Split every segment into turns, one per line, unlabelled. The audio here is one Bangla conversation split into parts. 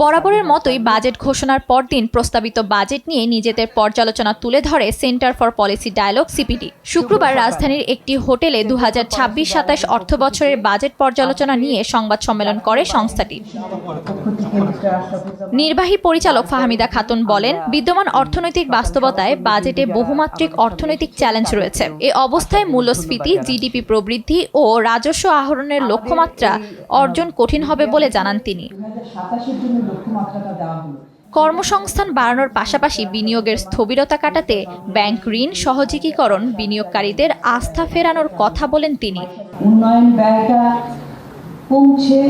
বরাবরের মতোই বাজেট ঘোষণার পরদিন প্রস্তাবিত বাজেট নিয়ে নিজেদের পর্যালোচনা তুলে ধরে Centre for Policy Dialogue CPD. শুক্রবার রাজধানীর একটি হোটেলে 2026-27 অর্থবছরের বাজেট পর্যালোচনা নিয়ে সংবাদ সম্মেলন করে সংস্থাটি। নির্বাহী পরিচালক ফাহমিদা খাতুন বলেন, বিদ্যমান অর্থনৈতিক বাস্তবতায় বাজেটে বহুমাত্রিক অর্থনৈতিক চ্যালেঞ্জ রয়েছে। এ অবস্থায় মূল্যস্ফীতি, জিডিপি প্রবৃদ্ধি ও রাজস্ব আহরণের লক্ষ্যমাত্রা অর্জন কঠিন হবে বলে জানান তিনি। কর্মসংস্থান বাড়ানোর পাশাপাশি বিনিয়োগের স্থবিরতা কাটাতে ব্যাংক ঋণ সহজীকরণ, বিনিয়োগকারীদের আস্থা ফেরানোর কথা বলেন তিনি।
উন্নয়ন ব্যয়টা কমছে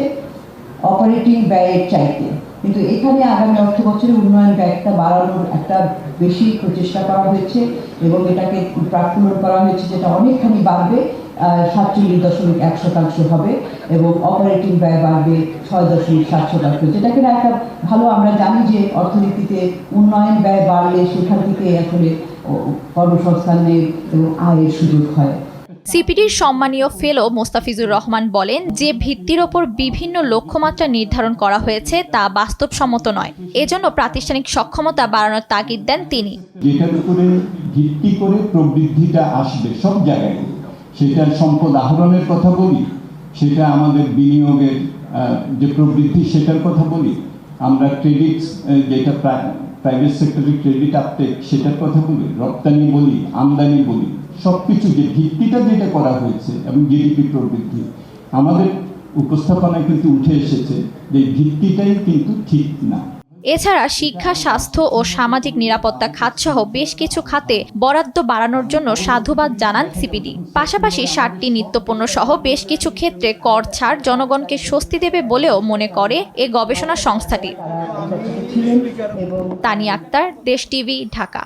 অপারেটিং ব্যয়ের চাইতে, কিন্তু এখানে আগামী অর্থ বছরে উন্নয়ন ব্যয়টা বাড়ানোর একটা বেশি প্রচেষ্টা করা হয়েছে এবং এটাকে প্রাক্কলন করা হয়েছে, যেটা অনেকখানি বাড়বে, 47.1% হবে এবং অপারেটিং ব্যয় বাড়বে 6.7%, যেটা কিনা একটা ভালো। আমরা জানি যে অর্থনীতিতে উন্নয়ন ব্যয় বাড়লে সেখান থেকে আসলে কর্মসংস্থানের এবং আয়ের সুযোগ হয়।
সিপিডির সম্মানীয় ফেলো মোস্তাফিজুর রহমান বলেন, যে ভিত্তির ওপর বিভিন্ন লক্ষ্যমাত্রা নির্ধারণ করা হয়েছে তা বাস্তবসম্মত নয়। এজন্য প্রাতিষ্ঠানিক সক্ষমতা বাড়ানোর তাগিদ দেন তিনি।
যেটার উপরে ভিত্তি করে প্রবৃদ্ধিটা আসবে সব জায়গায়, সেটা সম্পদ আহরণের কথা বলি, সেটা আমাদের বিনিয়োগের যে প্রবৃদ্ধি সেটার কথা বলি, আমরা ক্রেডিট, যেটা প্রাইভেট সেক্টরের ক্রেডিট আপটেক সেটার কথা বলি, রপ্তানি বলি, আমদানি বলি, সবকিছু যে ভিত্তিটা যেটা করা হয়েছে এবং জিডিপি প্রবৃদ্ধি, আমাদের উপস্থাপনায় কিন্তু উঠে এসেছে যে ভিত্তিটাই কিন্তু ঠিক না।
এছাড়া শিক্ষা, স্বাস্থ্য ও সামাজিক নিরাপত্তা খাতসহ বেশ কিছু খাতে বরাদ্দ বাড়ানোর জন্য সাধুবাদ জানান সিপিডি। পাশাপাশি 60টি নিত্যপণ্য সহ বেশ কিছু ক্ষেত্রে কর ছাড় জনগণকে স্বস্তি দেবে বলেও মনে করে এ গবেষণা সংস্থাটি। তানিয়া আক্তার, দেশ টিভি, ঢাকা।